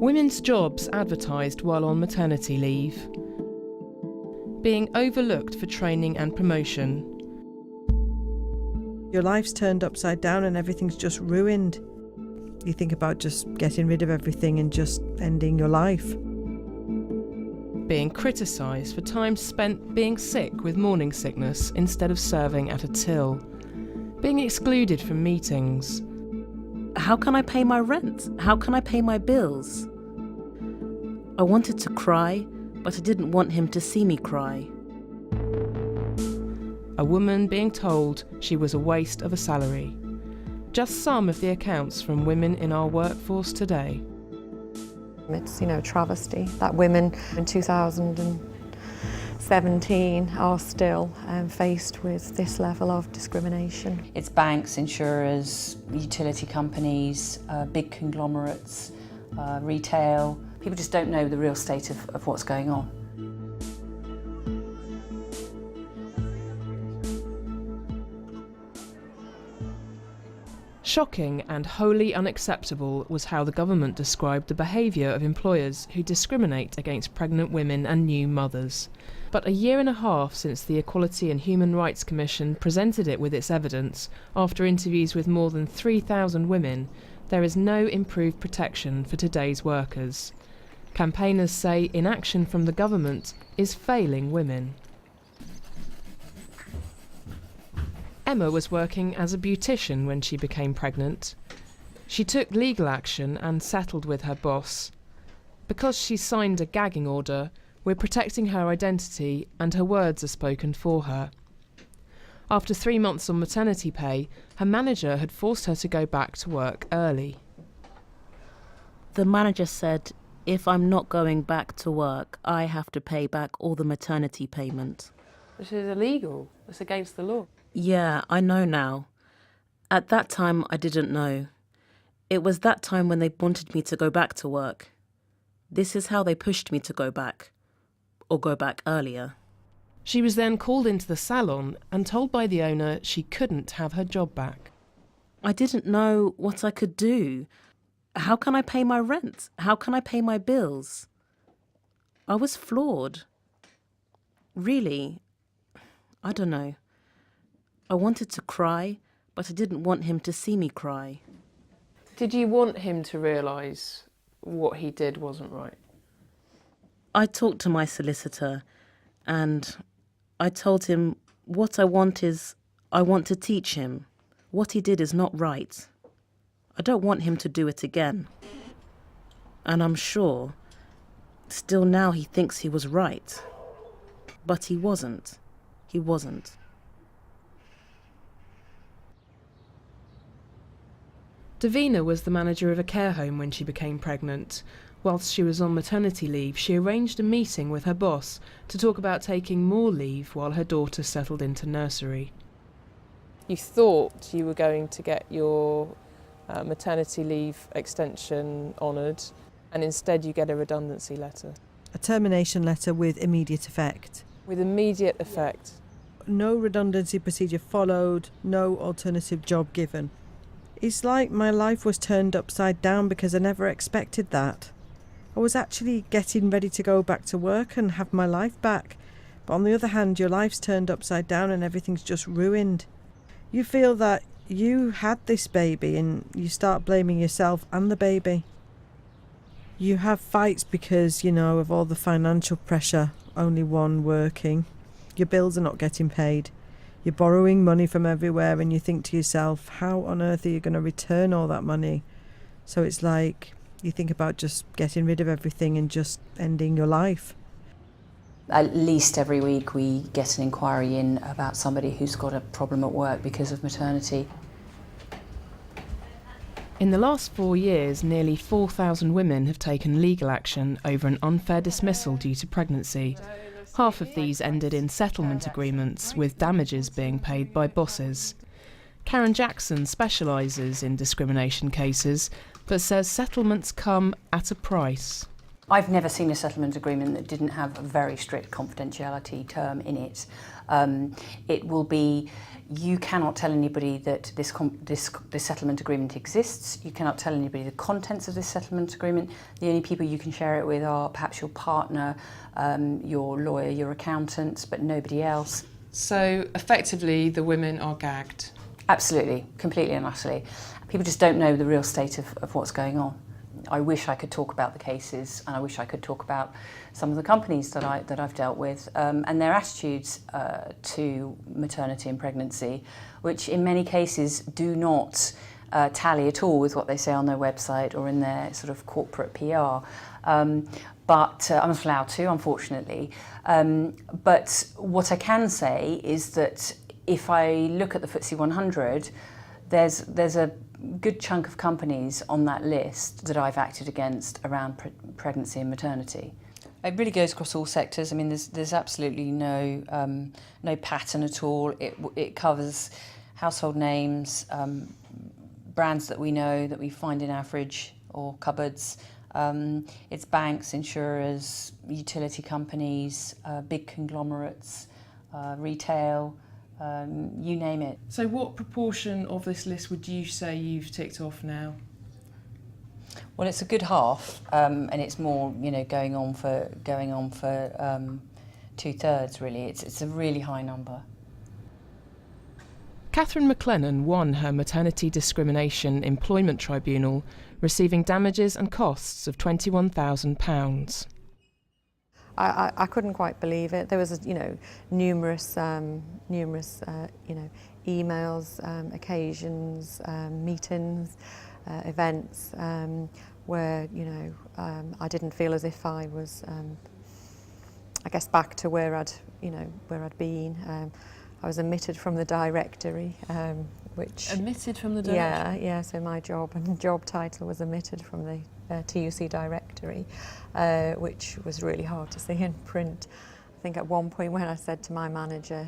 Women's jobs advertised while on maternity leave. Being overlooked for training and promotion. Your life's turned upside down and everything's just ruined. You think about just getting rid of everything and just ending your life. Being criticised for time spent being sick with morning sickness instead of serving at a till. Being excluded from meetings. How can I pay my rent? How can I pay my bills? I wanted to cry, but I didn't want him to see me cry. A woman being told she was a waste of a salary. Just some of the accounts from women in our workforce today. It's, a travesty that women in 2017 are still faced with this level of discrimination. It's banks, insurers, utility companies, big conglomerates, retail. People just don't know the real state of what's going on. Shocking and wholly unacceptable was how the government described the behaviour of employers who discriminate against pregnant women and new mothers. But a year and a half since the Equality and Human Rights Commission presented it with its evidence, after interviews with more than 3,000 women, there is no improved protection for today's workers. Campaigners say inaction from the government is failing women. Emma was working as a beautician when she became pregnant. She took legal action and settled with her boss. Because she signed a gagging order, we're protecting her identity and her words are spoken for her. After 3 months on maternity pay, her manager had forced her to go back to work early. The manager said, if I'm not going back to work, I have to pay back all the maternity payment. This is illegal. It's against the law. Yeah, I know now. At that time, I didn't know. It was that time when they wanted me to go back to work. This is how they pushed me to go back, or go back earlier. She was then called into the salon and told by the owner she couldn't have her job back. I didn't know what I could do. How can I pay my rent? How can I pay my bills? I was floored. Really, I don't know. I wanted to cry, but I didn't want him to see me cry. Did you want him to realise what he did wasn't right? I talked to my solicitor and I told him what I want is I want to teach him. What he did is not right. I don't want him to do it again. And I'm sure, still now he thinks he was right. But he wasn't. He wasn't. Davina was the manager of a care home when she became pregnant. Whilst she was on maternity leave, she arranged a meeting with her boss to talk about taking more leave while her daughter settled into nursery. You thought you were going to get your maternity leave extension honoured, and instead you get a redundancy letter. A termination letter with immediate effect. With immediate effect. No redundancy procedure followed, no alternative job given. It's like my life was turned upside down because I never expected that. I was actually getting ready to go back to work and have my life back. But on the other hand, your life's turned upside down and everything's just ruined. You feel that you had this baby and you start blaming yourself and the baby. You have fights because, of all the financial pressure, only one working. Your bills are not getting paid. You're borrowing money from everywhere and you think to yourself, how on earth are you going to return all that money? So it's like you think about just getting rid of everything and just ending your life. At least every week we get an inquiry in about somebody who's got a problem at work because of maternity. In the last 4 years, nearly 4,000 women have taken legal action over an unfair dismissal due to pregnancy. Half of these ended in settlement agreements, with damages being paid by bosses. Karen Jackson specialises in discrimination cases, but says settlements come at a price. I've never seen a settlement agreement that didn't have a very strict confidentiality term in it. It will be, you cannot tell anybody that this settlement agreement exists. You cannot tell anybody the contents of this settlement agreement. The only people you can share it with are perhaps your partner, your lawyer, your accountant, but nobody else. So effectively the women are gagged? Absolutely, completely and utterly. People just don't know the real state of what's going on. I wish I could talk about the cases, and I wish I could talk about some of the companies that I've dealt with and their attitudes to maternity and pregnancy, which in many cases do not tally at all with what they say on their website or in their sort of corporate PR. But I'm not allowed to, unfortunately. But what I can say is that if I look at the FTSE 100, there's a good chunk of companies on that list that I've acted against around pregnancy and maternity. It really goes across all sectors. I mean, there's absolutely no pattern at all. It covers household names, brands that we know that we find in our fridge or cupboards. It's banks, insurers, utility companies, big conglomerates, retail. You name it. So what proportion of this list would you say you've ticked off now? Well, it's a good half, and it's more, going on for 2/3 really. It's a really high number. Catherine McLennan won her maternity discrimination employment tribunal, receiving damages and costs of £21,000. I couldn't quite believe it. There was, numerous emails, occasions, meetings, events where, I didn't feel as if I was, back to where I'd been. I was omitted from the directory, which... Omitted from the directory? Yeah, so my job title was omitted from the TUC directory, which was really hard to see in print. I think at one point when I said to my manager,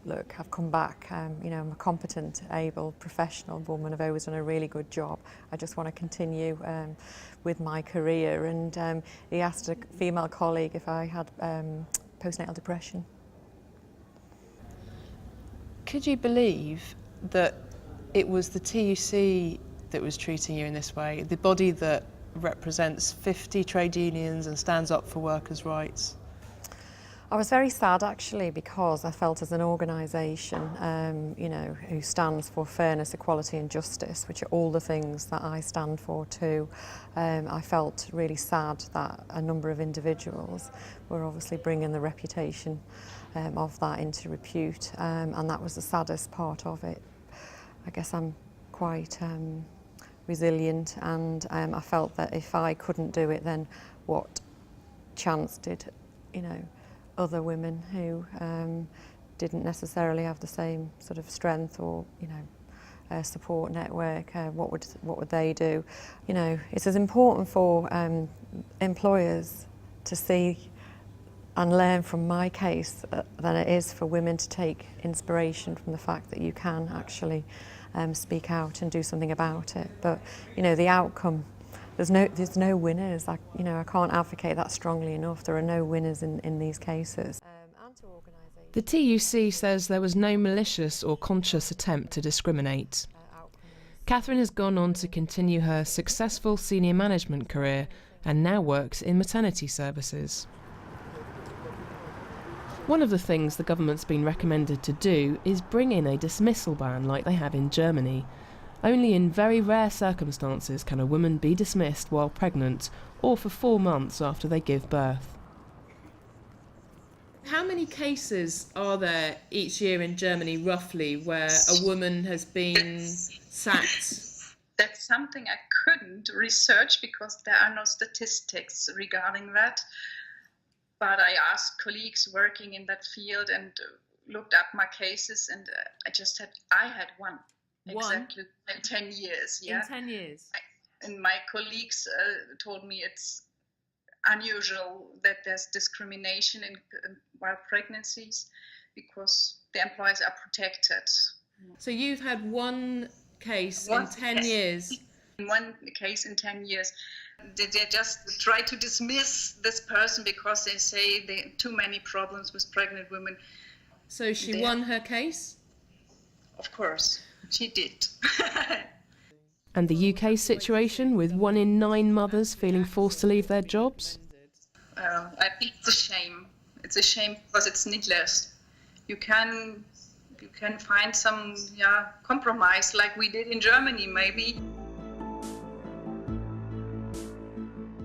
look, I've come back, I'm a competent, able, professional woman, I've always done a really good job, I just want to continue with my career. And he asked a female colleague if I had postnatal depression. Could you believe that it was the TUC that was treating you in this way, the body that represents 50 trade unions and stands up for workers' rights? I was very sad actually, because I felt as an organisation, who stands for fairness, equality and justice, which are all the things that I stand for too, I felt really sad that a number of individuals were obviously bringing the reputation of that into repute, and that was the saddest part of it. I guess I'm quite resilient, and I felt that if I couldn't do it, then what chance did, other women who didn't necessarily have the same sort of strength or, support network, what would they do? It's as important for employers to see and learn from my case than it is for women to take inspiration from the fact that you can actually speak out and do something about it. But the outcome, there's no winners. I can't advocate that strongly enough. There are no winners in these cases. The TUC says there was no malicious or conscious attempt to discriminate. Catherine has gone on to continue her successful senior management career and now works in maternity services. One of the things the government's been recommended to do is bring in a dismissal ban like they have in Germany. Only in very rare circumstances can a woman be dismissed while pregnant or for 4 months after they give birth. How many cases are there each year in Germany, roughly, where a woman has been sacked? That's something I couldn't research because there are no statistics regarding that. But I asked colleagues working in that field and looked up my cases, and I had one. Exactly in 10 years. Yeah. In 10 years. And my colleagues told me it's unusual that there's discrimination while pregnancies because the employees are protected. So you've had one case in 10 years In one case in 10 years, they just try to dismiss this person because they say there are too many problems with pregnant women. So she won her case? Of course, she did. And the UK situation, with 1 in 9 mothers feeling forced to leave their jobs? I think it's a shame. It's a shame because it's needless. You can find some compromise like we did in Germany, maybe.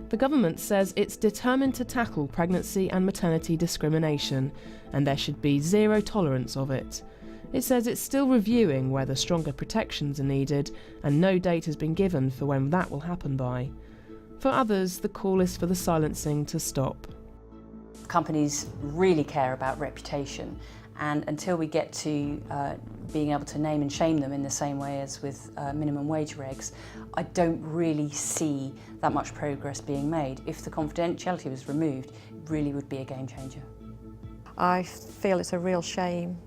The government says it's determined to tackle pregnancy and maternity discrimination, and there should be zero tolerance of it. It says it's still reviewing whether stronger protections are needed, and no date has been given for when that will happen by. For others, the call is for the silencing to stop. Companies really care about reputation, and until we get to being able to name and shame them in the same way as with minimum wage regs, I don't really see that much progress being made. If the confidentiality was removed, it really would be a game changer. I feel it's a real shame.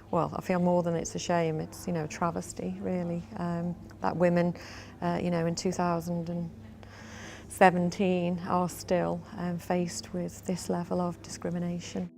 Well, I feel more than it's a shame, it's, you know, a travesty, really, that women, you know, in 2017 are still faced with this level of discrimination.